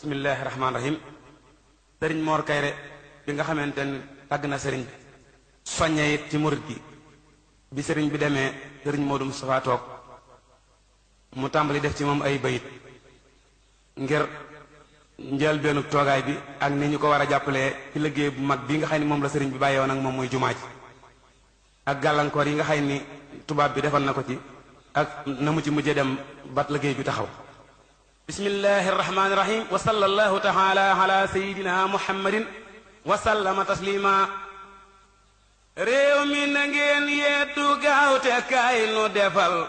bismillaahi rahmaani rahim sëriñ Mor Kayre bi nga xamante ni tàgg na sëriñ bi soññe it ci murit gi bi sëriñ bi demee sëriñ Modou Moustapha toog mu tàmbali def ci moom ay bayit ngir njëlbéenu toogaay bi ak ni ñu ko war a jàppalee ci liggéey bu mag bi nga xam ni moom la sëriñ bi bàyyi woon ak moom muy jumaa ji ak gàllankoor yi nga xam ni tubaab bi defal na ko ci ak na mu ci mujjee dem bat liggéey bi taxaw bismillahi rahmaani rahim wa sallallahu taala ala sayidina muhammadin wa sallama taslima réew mi na ngeen yeddu gaaw te kaay nu defal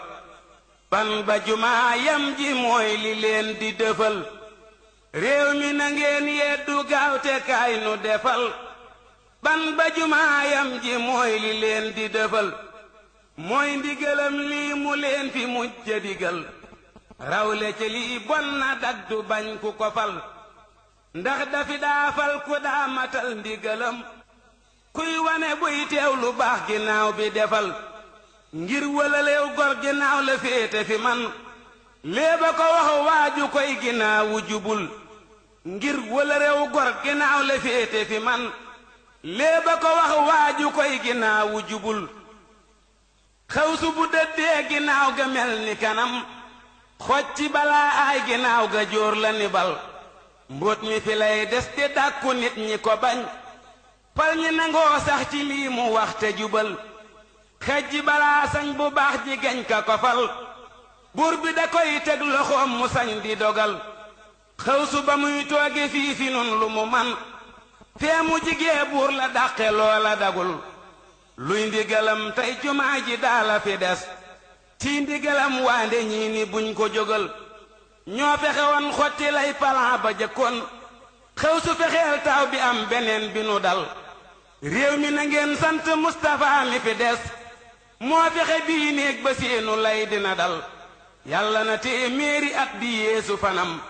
ban ba jumaa yam ji mooy li leen di defal réew mi na ngeen yeddu gaaw te kaay nu defal ban ba jumaa yam ji mooy li leen di defal mooy ndigalam lii mu leen fi mujj digal rawle ci lii bon na dagdu bañ ku ko fal ndax dafi daafal ku daa matal ndigalam kuy wane buy teew lu baax ginnaaw bi defal ngir wëlaleew gor ginnaaw la féete fi man léeba ko wax waaju koy ginnaawu jubul ngir wëlaleew gor ginnaaw la féete fi man léeba ko wax waaju koy ginnaawu jubul xawsu bu dëddee ginnaaw ga mel ni kanam xocci balaa aay ginnaaw ga jóor la ni bal mbóot mi fi lay des di dàkku nit ñi ko bañ pal ñi nangoo sax ci lii mu wax te jubal xejji balaa sañ bu baax ji geñ ka ko fal buur bi da koy teg loxoom mu sañ di dogal xawsu ba muy tooge fii fi nun lu mu man fee mu jigee buur la dàqe loola dagul luy ndigalam tey jumaa ji daala fi des ci ndigalam waande ñii ni buñ ko jógal ñoo fexe woon xotti lay palan ba jëkkoon xew su fexeel taaw bi am beneen bi nu dal réew mi na ngeen sant Mustapha mi fi des moo fexe bii néeg ba seenu lay dina dal yàlla na téeméeri at di yeesu fanam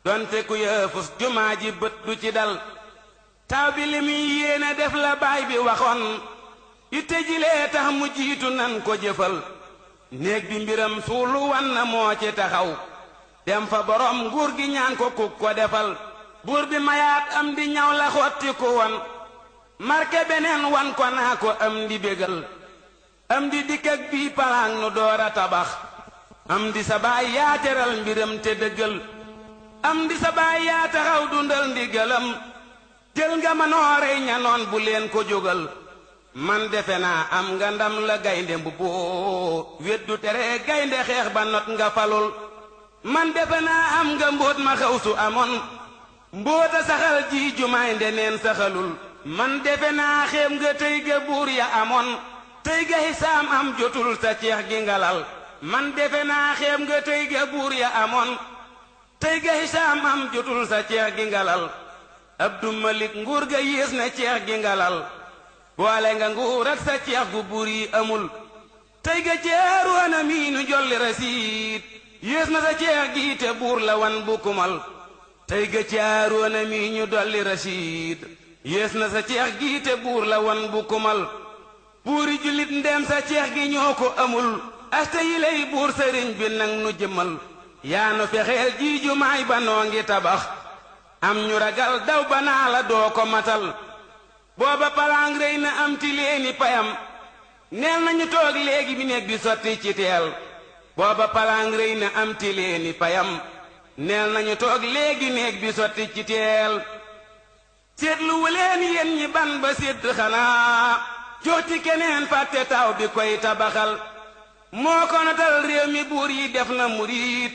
donte ku yëfus jumaa ji bët du ci dal taaw bi li muy yéene def la baay bi waxoon itte jilee tax mu jiitu nan ko jëfal néeg bi mbiram suulu wan na moo ci taxaw dem fa borom nguur gi ñaan ko ku ko defal buur bi mayaat am di ñaw la xotti ko won marke beneen wan ko naa ko am di bégal am di dikk ak bii palaang nu door a tabax am di sa baay yaa teral mbiram te dëggal am di sa baay yaa taxaw dundal ndigalam jël nga ma noorey ñanoon bu leen ko jógal man defe naa am nga ndam la gaynde mbubboo weddu tere gaynde xeex ba not nga falul man defe naa am nga mbóot ma xaw su amoon mbóota saxal ji jumaay ndeneen saxalul man defe naa xeem nga tey ga buur ya amoon tey ga xisaam am jotul sa ceex gi ngalal man defe naa xeem nga tey ga buur ya amoon tey ga xisaam am jotul sa ceex gi ngalal Abdu Malik nguur ga yées na ceex gi ngalal boole nga nguur ak sa ceex gu buur yi amul tey ga ceeroona mii nu jolli rasiid yées na sa ceex gi te buur la wan bu kumal tey ga ceeroona mii ñu dolli rasiid yées na sa ceex gi te buur la wan bu kumal buuri jullit ndem sa ceex gi ñoo ko amul asta yi lay buur sëriñ bi nag nu jëmal yaa nu fexeel ji jumaay ba noo ngi tabax am ñu ragal daw ba naa la doo ko matal booba palaang rëy na am ti leeni payam neel nañu toog léegi bi néeg bi sotti ci teel booba palaang rëy na am ti leeni payam neel nañu toog léegi néeg bi sotti ci teel seetlu wu leen yéen ñi ban ba sédd xanaa jooti keneen fàtte taw bi koy tabaxal moo ko natal réew mi buur yi def na murit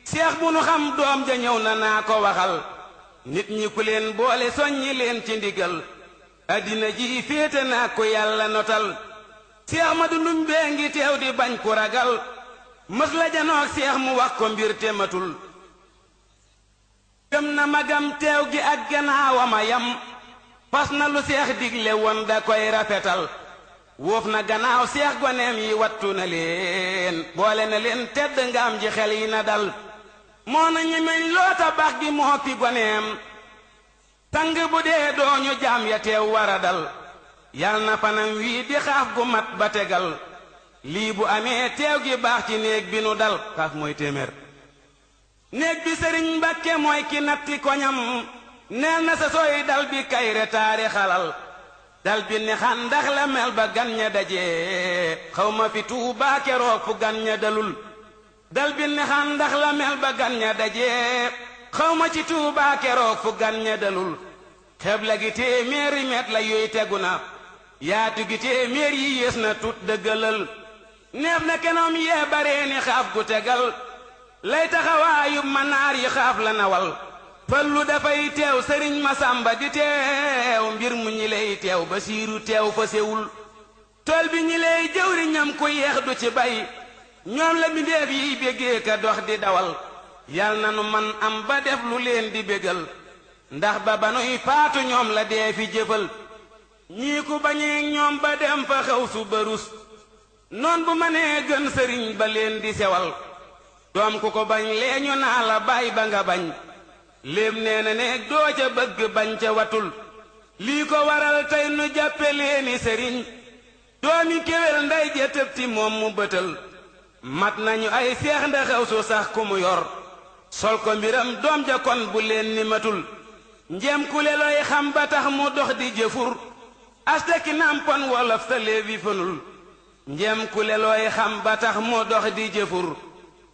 seex bu nu xam doom ja ñëw na naa ko waxal nit ñi ku leen boole soññi leen ci ndigal addina ji féete naa ko yàlla notal seex ma du lumbee ngi teew di bañ ku ragal mës la janoog seex mu wax ko mbir te matul gëm na magam teew gi ak gannaawama yam fas na lu seex digle woon da koy rafetal wóof na gannaaw seex goneem yi wattu na leen boole na leen tedd nga am ji xel yi na dal moo na ñemeñ loota bax gi moo ki goneem sang bu dee dooñu jaam ya teew wara dal yal na fanam wii di xaaf gu mat ba tegal lii bu amee teew gi baax ci néeg bi nu dal xaaf mooy téeméer néeg bi sëriñ Mbàkke mooy ki natti koñam neel na sa sooy dal bi kayre taari xalal dal bi ni xandax la mel ba gan ña dajee xaw ma fi Tuubaa keroog fu gan ña dalul dal bi ni xandax la mel ba gan ña dajee xaw ma ci Tuubaa keroog fu gan ña dalul xebla gi téeméeri met la yuy tegu na yaatu gi téeméer yi yées na tut dëggalal neef na kenoom yee baree ni xaaf gu tegal lay taxawaayub manaar yi xaaf la nawal fallu dafay teew sëriñ Masamba di teew mbir mu ñi lay teew Basiiru teew fa sewul tool bi ñi lay jëwriñam ku yeex du ci bay ñoom la mbindéef yiy béggee ka dox di dawal yal na nu man am ba def lu leen di bégal ndax ba banuy faatu ñoom la dee fi jëfal ñii ku bañee ñoom ba dem fa xew su barus noon bu mënee gën sëriñ ba leen di sewal doom ku ko bañ leeñu naa la baay ba nga bañ léem nee na neeg doo ca bëgg bañ ca watul lii ko waral tey nu jàppe leeni sëriñ doomi kéwél nday ja tëbti moom mu bëtal mat nañu ay seex nda xew su sax ku mu yor sol ko mbiram doom ja kon bu leen ni matul njeem ku le looy xam ba tax mu dox di jëfur astaki nampon wolof sa léewi fënul njeem ku le looy xam ba tax mu dox di jëfur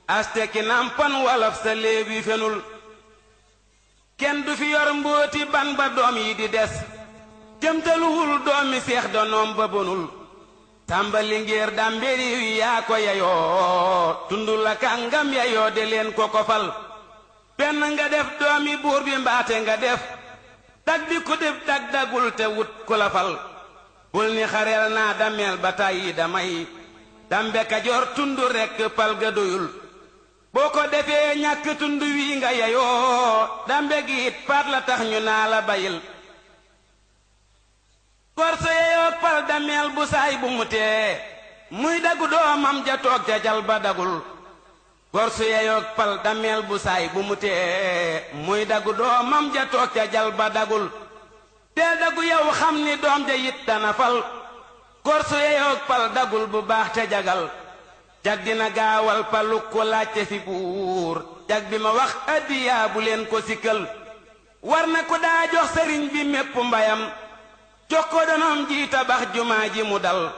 asteki nampon wolof sa léewi fenul kenn du fi yor mbóoti ban ba doom yi di des jëmtaluwul doomi seex donoom ba bonul tàmbali ngir dàmberi wi yaa ko yayoo tundu la kàngam yayoo de leen ko kofal benn nga def doomi buur bi mbaate nga def dag di ku def dag dagul te wut ku la fal bul ni xareel naa dameel ba tàyyi damay dambe Kajoor tundu rekk pal ga doyul boo ko defee ñàkk tundu wi nga yayoo dambe gi it paat la tax ñu naa la bayil gor su yeyoo pal dameel bu saay bu mu tee muy dagu doomam ja toog ca jal ba dagul gor su yeyoo pal dameel bu saay bu mu tee muy dagu doomam ja toog ca jal ba dagul teel dagu yow xam ni doom ja it dana fal gor su yeyoo pal dagul bu baax te jagal jag dina gaawal palu ko laajte fi buur jag bi ma wax addiyaa bu leen ko sikkal war na ko daa jox sëriñ bi mépp mbayam jox ko donoom ji tabax jumaa ji mu dal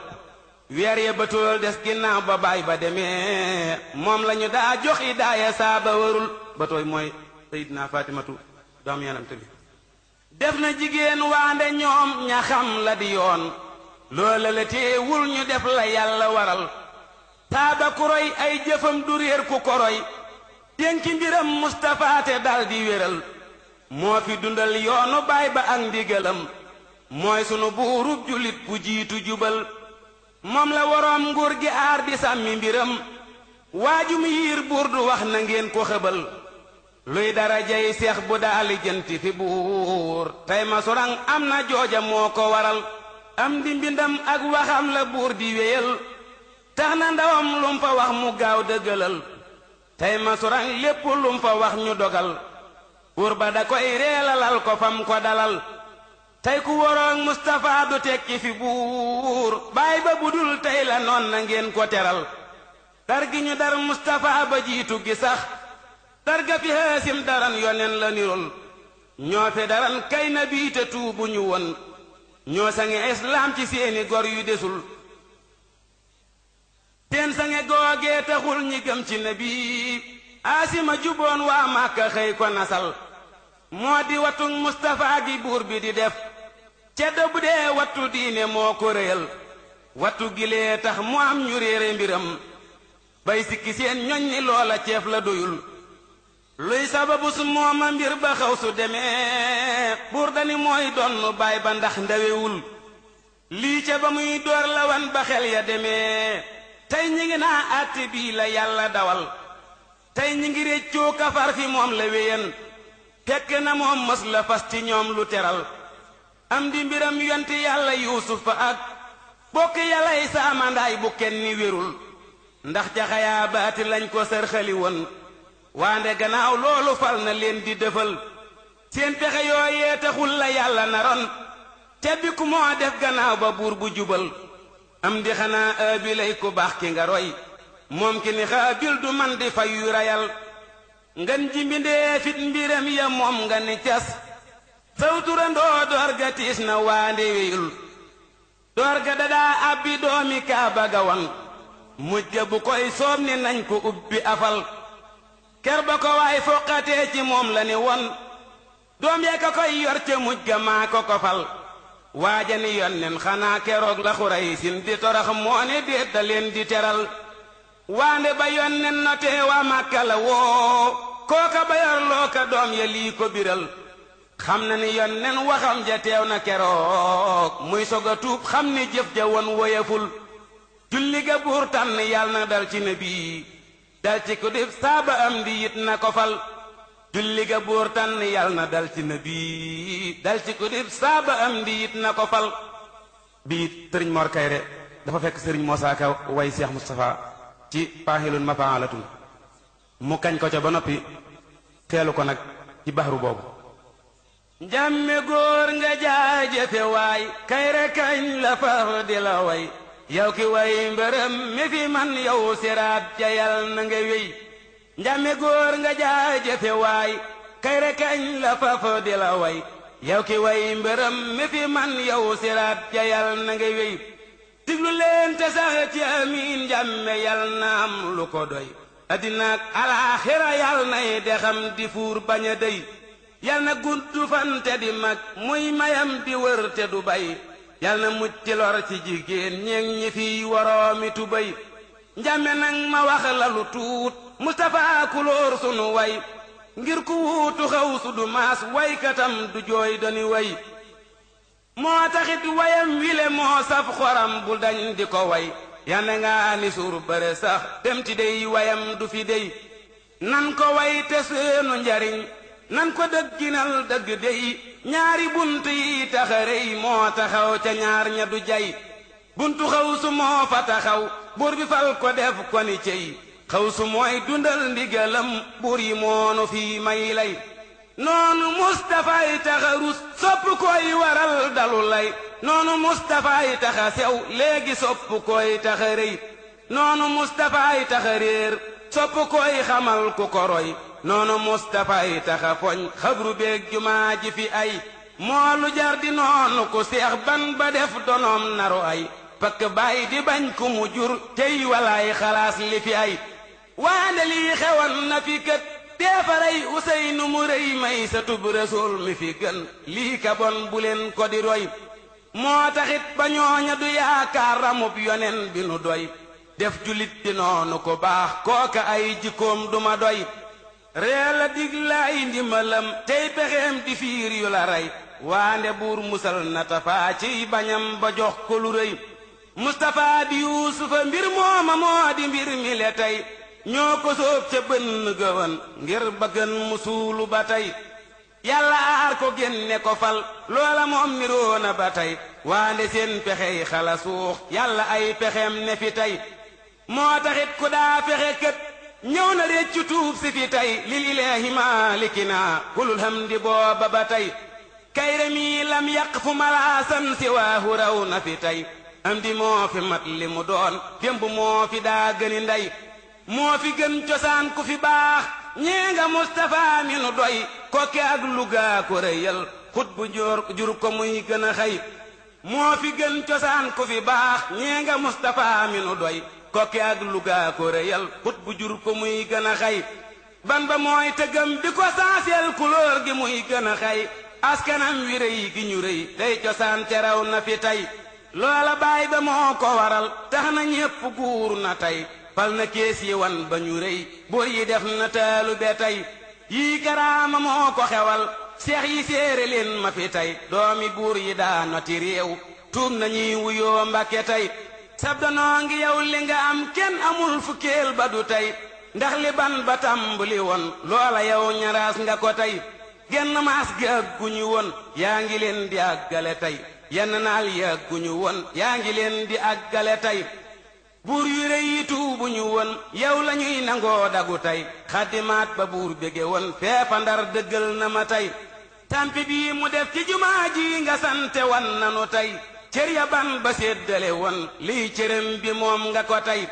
weer ya batool des ginnaaw ba baay ba demee moom lañu daa jox idaaya saa ba warul batooy mooy sayidna fatimatu doom yanamte bi def na jigéen waande ñoom ña xam la di yoon loola la teewul ñu def la yàlla waral saaba ku roy ay jëfam du réer ku ko roy dénki mbiram Mustapha te dal di wéral moo fi dundal yoonu baay ba ak ndigalam mooy sunu buurub julit bu jiitu jubal moom la woroom nguur gi aar di sàmmi mbiram waajum yiir buur du wax na ngeen ko xëbal luy darajay seex bu daali jënti fi buur tey ma surang am na jooja moo ko waral am di mbindam ak waxam la buur di wéyal tax na ndawam lum fa wax mu gaaw dëggalal tey ma surang lépp lum fa wax ñu dogal buur ba da koy reelalal ko fam ko dalal tey ku woroog Mustapha du tekki fi buur baay ba budul tey la noon na ngeen ko teral dar gi ñu dar Mustapha ba jiitu gi sax dar ga fi Haasim daran yonen la nirol ñoo fe daran kay na bii te tuubu ñu won ñoo sange islaam ci seeni gor yu desul seen sange googee taxul ñi gëm ci nabi Asima juboon waa Màkka xëy ko nasal moo di wattu Mustapha gi buur bi di def ceddo bu dee wattu diine moo ko réyal wattu gilee tax mu am ñu réere mbiram bay sikki seen ñoñ ni loola ceef la doyul luy sababu su mooma mbir ba xaw su demee buur dani mooy donn baay ba ndax ndawewul lii ca ba muy door la wan ba xel ya demee tey ñi ngi naa àtte bii la yàlla dawal tey ñi ngi réccoo kafar fi moom la wéyan fekk na moom mës la fas ci ñoom lu teral am di mbiram yonti yàlla yuusufa ak bokk yàllay saamandaay bu kenn ni wérul ndax ca xayaa baati lañ ko sërxali woon waande gannaaw loolu fal na leen di dëfal seen pexe yooyee taxul la yàlla naroon te bi ku moo def gannaaw ba buur bu jubal am di xanaa aabilay ku baax ki nga roy moom ki ni xaabil du man di fay yu rayal ngan ji mbindee fit mbiram ya moom nga ni cas saw turandoo door ga tiis na waande weyul door ga dadaa abbi doomi kaaba ga wan mujj ga bu koy soob ni nañ ko ubbi afal ker ba ko waay foqatee ci moom la ni won doom ya ka koy yor ca mujj ga maa ko ko fal waaja ni yonnen xanaa keroog la Xuraysin di torax moo ne déet da leen di teral waande ba yonnen notee waa Màkka la woo kooka ba yor loo ka doom ya lii ko biral xam na ni yonnen waxam ja teew na keroog muy sog a tuub xam ni jëf ja won woyeful julli ga buur tànn yàlla na dal ci nabi dal ci ku def saaba am di it na ko fal julli ga buur tànn yàlla na dal ci nabi dal ci ku def saaba am di it na ko fal bii sëriñ Mor Kayre dafa fekk sëriñ Moussa Ka way Cheikh Moustapha ci paahilun mafaalatun mu kañ ko ca ba noppi teelu ko nag ci baxru boobu njàmme góor nga jaajëfe waay Kayre kañ la faf di la way yow ki way mbërëm mi fi man yow siraat ja yal na nga wéy njàmme góor nga jaajëfe waay Kayre kañ la faf di la way yow ki way mbërëm mi fi man yow siraat ja yal na nga wéy diglu leen te sax ci amiin njàmme yal na am lu ko doy addinaak alaaxira yal nay dexam di fuur bañ a dey yal na gudd fan te di mag muy mayam di wër te du bay yal na mucc lor ci jigéen ñeeg ñi fiy woroomi tubay njàmme nag ma wax la lu tuut Mustapha kulóor sunu way ngir ku wuutu xaw su du maas waykatam du jooy dani way moo taxit wayam wile moo saf xoram bu dañ di ko way yande nga ni suur bëre sax dem ti dey wayam du fi dey nan ko way te seenu njariñ nan ko dëgginal dëgg dey ñaari bunt yi taxarey moo taxaw ca ñaar ña du jay buntu xaw su moo fa taxaw buur bi fal ko def ko ni cey xaw su mooy dundal ndigalam buur yi moonu fi may lay noonu Mustapha yi taxa rus sopp koy waral dalu lay noonu Mustapha yi taxa sew léegi sopp koy taxa rëy noonu Mustapha yi taxa réer sopp koy xamal ku ko roy noonu Mustapha yi taxa foñ xabru beeg jumaa ji fi ay moolu jar di noonu ku seex ban ba def donoom naru ay pakk baay di bañ ku mu jur tey walaay xalaas li fi ay waande lii xewoon na fi kët teefaray Useynu mu rëy may sa tub Rasuul mi fi gën lii ka bon bu leen ko di roy moo taxit ba ñooña du yaakaar ramub yonen bi nu doy def julit di noonu ko baax kooka ay jikkoom duma doy ree la dig lay ndimbalam tey pexeem di fiir yu la rey waande buur musal na Tafa ciy bañam ba jox ko lu rëy Mustapha di Yuusufa mbir mooma moo di mbir mi le tey ñoo ko sóob ca bënn gëwan ngir bëggan mu suulu ba tey yàlla aar ko génne ko fal loola moom niroona ba tey waande seen pexey xala suux yàlla ay pexeem ne fi tey moo taxit ku daa fexe kët ñëw na réccu tuub si fi tey lil ilaahi maalikina kulul hamdi booba ba tey Kayre mi lam yàq fu malaasan si waahu raw na fi tey am di moo fi mat li mu doon démb moo fi daa gëni ndey moo fi gën cosaan ku fi baax ñee nga Mustapha mi nu doy kokke ak Luga ko rëyal xut bu jur ko muy gën a xëy moo fi gën cosaan ku fi baax ñee nga Mustapha mi nu doy kokke ak Luga ko rëyal xut bu jur ko muy gën a xëy ban ba mooy tëggam di ko sanseel couleur gi muy gën a xëy askanam wi rëy gi ñu rëy tey cosaan teraw na fi tey loola baay ba moo ko waral tax na ñépp guur na tey fal na kees yi wan ba ñu rëy buur yi def na taalu be tey yii karaama moo ko xewal seex yi séere leen ma fi tey doomi buur yi daa noti réew tuub nañuy wuyoo Mbàkke tey sab danoo ngi yow li nga am kenn amul fukkeel ba du tey ndax li ban ba tàmbali woon loola yow ñaraas nga ko tey genn maas gi àgguñu woon yaa ngi leen di àggale tey yenn naal yi àgguñu woon yaa ngi leen di àggale tey buur yu rëy yi tuubuñu woon yow lañuy nangoo dagu tey xaddimaat ba buur bége woon feefa Ndar dëggal na ma tey tampi bii mu def ci jumaa ji nga sante wan nanu tey cër ya ban ba séddale woon liy cërëm bi moom nga ko tey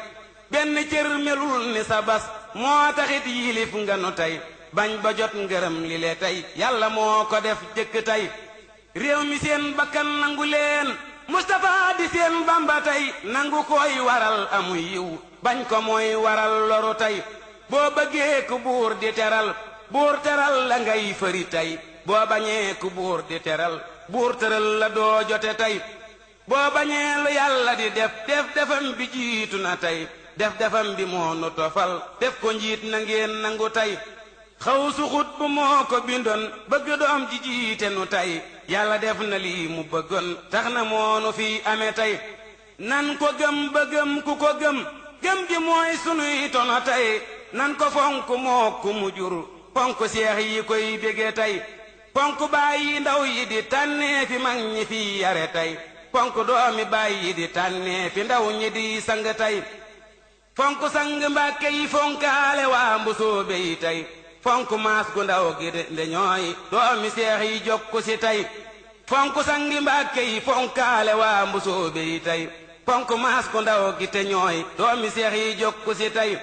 benn cër melul ni sa bas moo taxit yilif nga nu tey bañ ba jot ngërëm li le tey yàlla moo ko def jëkk tey réew mi seen bakkan nangu leen Mustapha di seen Bamba tey nangu koy waral amu yiw bañ ko mooy waral loru tey boo bëggee ku buur di teral buur teral la ngay fëri tey boo bañee ku buur di teral buur teral la doo jote tey boo bañee lu yàlla di def defam bi jiitu na tey defam bi moo nu tofal def ko njiit na ngeen nangu tey xaw suxut bu moo ko bindoon bëgg doom ji jiite nu tey yàlla def na lii mu bëggoon tax na moo nu fi ame tey nan ko gëm ba gëm ku ko gëm gëm gi mooy sunuy tono tey nan ko fonk moo ku mu jur fonk seex yi koy bége tey fonk baay yi ndaw yi di tànnee fi mag ñi fi yare tey fonk doomi baay yi di tànnee fi ndaw ñi di sang tey fonk sang mbàkke yi fonkaale waa mbusoobe yi tey fonk maas gu ndaw gi de ñooy doomi seex yi jokku si tey fonk sangi mbàkke yi fonkaale waa mbusoobe yi tey fonk maas gu ndaw gi te ñooy doomi seex yi jokku si tey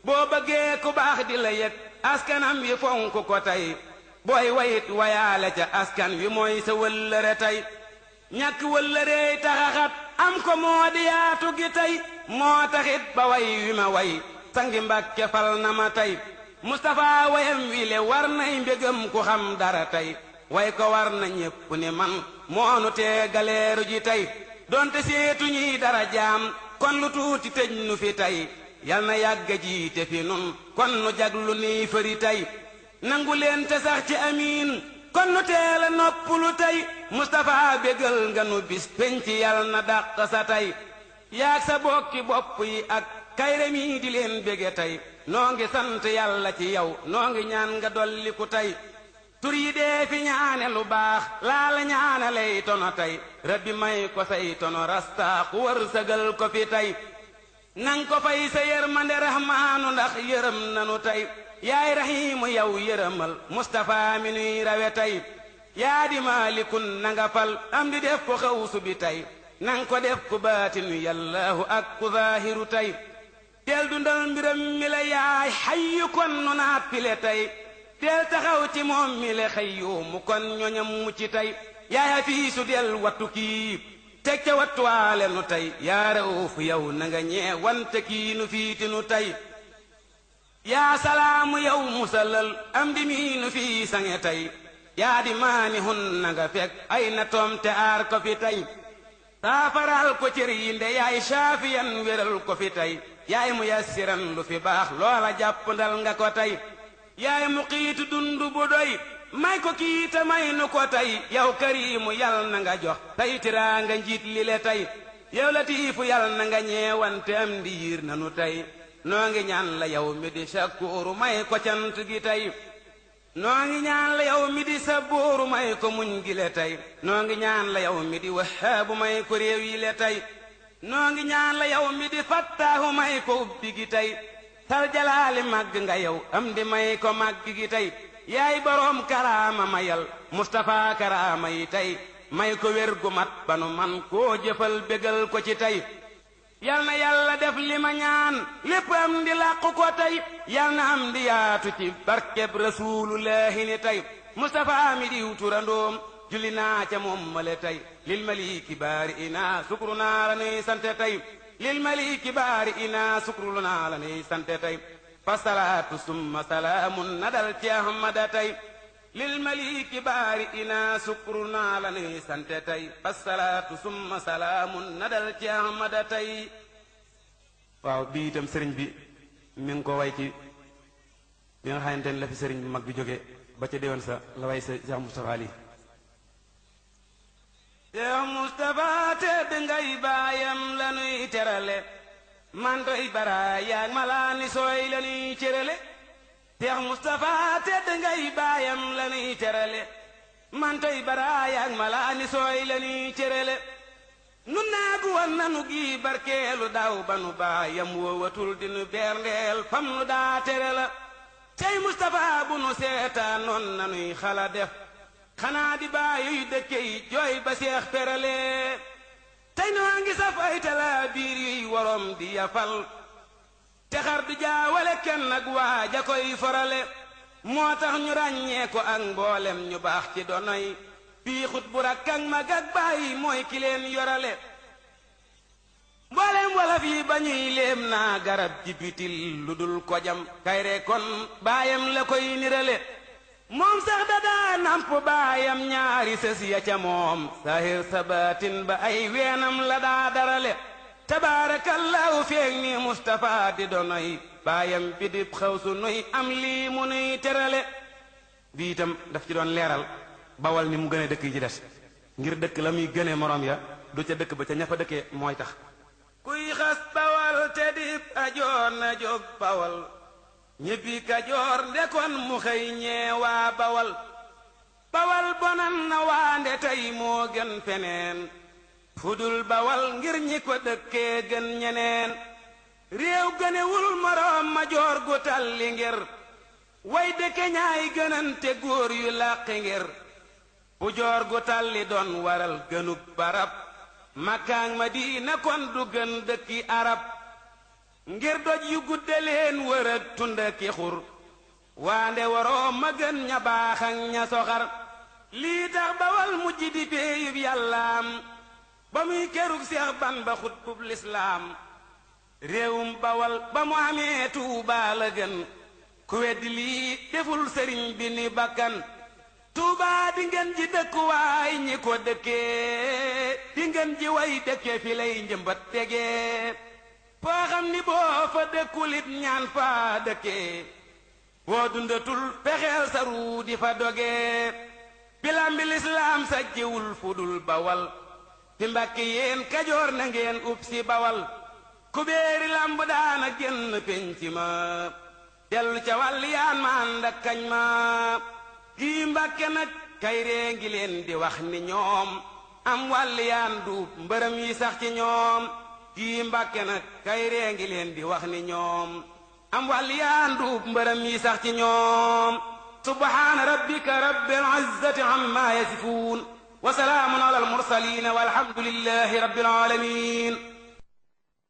boo bëggee ku baax di la yëg askanam wi fonk ko tey booy wayit wayaale ca askan wi mooy sa wëllëre tey ñàkk wëllërey taxaxat am ko moo di yaatu gi tey moo taxit ba way wi ma way sangi mbàkke fal na ma tey Mustapha wayam wi le war nay mbégam ku xam dara tey way ko war na ñépp ni man moonu tee galeeru ji tey donte seetu ñuy dara jaam kon lu tuuti tëj nu fi tey yal na yàgga jiite fi nun kon nu jaglu nii fëri tey nangu leen te sax ci amiin kon nu teel a noppalu tey Mustapha bégal nga nu bis penc yal na dàq sa tey yaag sa bokki bopp yi ak kayre mi di leen bége tey noo ngi sant yàlla ci yow noo ngi ñaan nga dolliku tey tur yi dee fi ñaane lu baax laa la ñaane lay tono tey rabbi may ko say tono rasta ku wër sëgal ko fi tey nang ko fay sa yërmande rahmaanu ndax yërëm nanu tey yaay rahiimu yow yërëmal Mustapha mi nuy rawe tey yaa di maalikun nanga fal am di def ko xawsu bi tey nang ko def ku baatinu yàllaahu ak ku zaahiru tey teel dundal mbiram mi la yaay xayyu kon nu naat pile tey teel taxaw ci moom mi le xayyu mu kon ñoñam mucc tey yaay hafiisu del wattu kii teg ca wattuwaale nu tey yaa rawuuf yow na nga ñee wante kii nu fiiti nu tey yaa salaamu yow musalal am di mii nu fii sange tey yaa di maani hun na nga fekk ay na toom te aar ko fi tey saafaral ko cër yi nde yaay saafiyan wéral ko fi tey yaay mu yassiran lu fi baax loola jàpp ndal nga ko tey yaay mu xiitu dundu bu doy may ko kiita may nu ko tey yow kariimu yal na nga jox tey tiraa nga njiit li le tey yow latiifu yal na nga ñeewante am di yiir nanu tey noo ngi ñaan la yow mi di sakkuuru may ko cant gi tey noo ngi ñaan la yow mi di sabbuuru may ko muñ gi le tey noo ngi ñaan la yow mi di wahaabu may ko réew yi le tey noo ngi ñaan la yow mi di fattaahu may ko ubbi gi tey tal jalaali màgg nga yow am di may ko màgg gi tey yaay boroom karaama mayal Mustapha karaama yi tey may ko wér gu mat banu man koo jëfal bégal ko ci tey yal na yàlla def li ma ñaan lépp am di làqu ko tey yal na am di yaatu ci barkeb rasuulullaahi ni tey Mustapha mi diw turandoom julli naa ca moom male tey lil maliki baari ina sukru naa la nuy sante tey lil maliki baari ina sukru naa la nuy sante tey fa salaatu summa salaamun nadal ci ahmada tey lil maliki baari ina sukru naa la nuy sante tey fa salaatu summa salaamun nadal ci ahmada tey waaw bii itam sëriñ bi mi ngi ko way ci bi nga xamante ne la fi sëriñ bi mag bi jóge ba ca déwén sa la way sa Cheikh Moustapha Ali Cheikh Moustapha tedd ngay baayam la nuy terale mantoy bara yaag malaani sooy la nuy cërale Cheikh Moustapha tedd ngay baayam la nuy terale mantoy bara yaag malaani sooy la nuy cërale nun naagu wan nanu gi barkeelu daw banu baayam woowatul dinu berndeel fam nu daa tere la cey Moustapha bu nu seetaan noon nanuy xala def xanaa di baayuy dëkke yi jooy ba seex perale tey noo ngi saf ay tala biir yuy worom di yafal te xar du jaawale kenn ak waaja koy forale moo tax ñu ràññee ko ak mboolem ñu baax ci donoy fii xut bu rakk ak mag ak bàyyi mooy ki leen yorale mboolem wala fii ba ñuy léem naa garab ji bitil lu dul ko jam kayre kon baayam la koy nirale moom sax dadaa namp baayam ñaari sës ya ca moom sahir sabatin ba ay weenam la daa darale tabaarakallaahu feeg ni Mustapha di donoy baayam bi dib xaw su nuy am lii mu nuy terale bi itam daf ci doon leeral bawal ni mu gënee dëkk yi ci des ngir dëkk la muy gënee morom ya du ca dëkk ba ca ña fa dëkkee mooy tax kuy xas bawal te dib ajoor na jóg bawal ñibbi kajoor ndekon mu xëy ñeewaa bawal bawal bonan na waande tey moo gën feneen fudul bawal ngir ñi ko dëkkee gën ñeneen réew gënewul moroom ma joor gu talli ngir way dëkke ñaay gënante góor yu làqi ngir bu joor gu talli doon waral gënug barab makkaang Madina kon du gën dëkki arab ngir doj yu gudde leen wër ak tunda ki xur waande waroo ma gën ña baax ak ña soxar lii tax bawal mujj di péeyub yàllaam ba muy kerug Seex Bamba xutbub lislaam réewum bawal ba mu amee Tuubaa la gën ku weddi lii deful sëriñ bi ni bakkan Tuubaa di ngeen ji dëkkuwaay ñi ko dëkkee di ngeen ji way dëkke fi lay njëmbat tegee foo xam ni boo fa dëkkulit ñaan faa dëkkee boo dundatul pexeel sa ruu di fa dogee bilambi lislaam sa jiwul fudul bawal fi Mbàkke yéen Kajoor na ngeen ub si bawal kubéeri lamb daana génn penc ma dellu ca wàll yaan ma ànd ak kañ ma gii Mbàkke nag kayree ngi leen di wax ni ñoom am wàll yaan duub mbërëm yi sax ci ñoom gii Mbàkke nag kayree ngi leen di wax ni ñoom am wàll yaan duub mbërëm yi sax ci ñoom subhaana rabbika rabbil izzati amma yasifuun wa salaamun alal mursaliin walhamdulillahi rabbil aalamiin